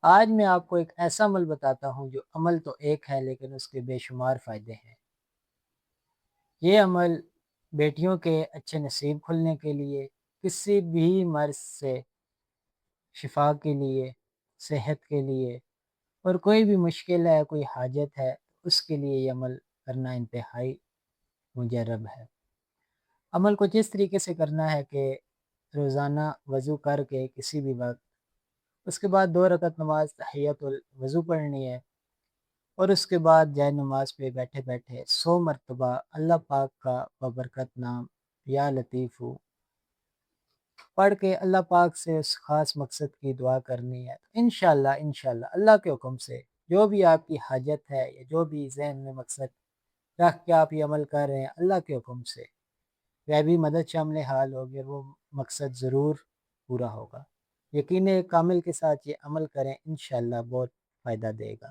آج میں آپ کو ایک ایسا عمل بتاتا ہوں جو عمل تو ایک ہے لیکن اس کے بے شمار فائدے ہیں۔ یہ عمل بیٹیوں کے اچھے نصیب کھلنے کے لیے، کسی بھی مرض سے شفا کے لیے، صحت کے لیے، اور کوئی بھی مشکل ہے، کوئی حاجت ہے، اس کے لیے یہ عمل کرنا انتہائی مجرب ہے۔ عمل کو جس طریقے سے کرنا ہے کہ روزانہ وضو کر کے کسی بھی وقت، اس کے بعد 2 رکعت نماز تحیۃ الوضو پڑھنی ہے، اور اس کے بعد جائے نماز پہ بیٹھے بیٹھے 100 مرتبہ اللہ پاک کا ببرکت نام یا لطیفو پڑھ کے اللہ پاک سے اس خاص مقصد کی دعا کرنی ہے۔ تو انشاءاللہ اللہ کے حکم سے جو بھی آپ کی حاجت ہے یا جو بھی ذہن میں مقصد رکھ کے آپ یہ عمل کر رہے ہیں، اللہ کے حکم سے وہ بھی مدد شامل حال ہوگی اور وہ مقصد ضرور پورا ہوگا۔ یقین کامل کے ساتھ یہ عمل کریں، انشاءاللہ بہت فائدہ دے گا۔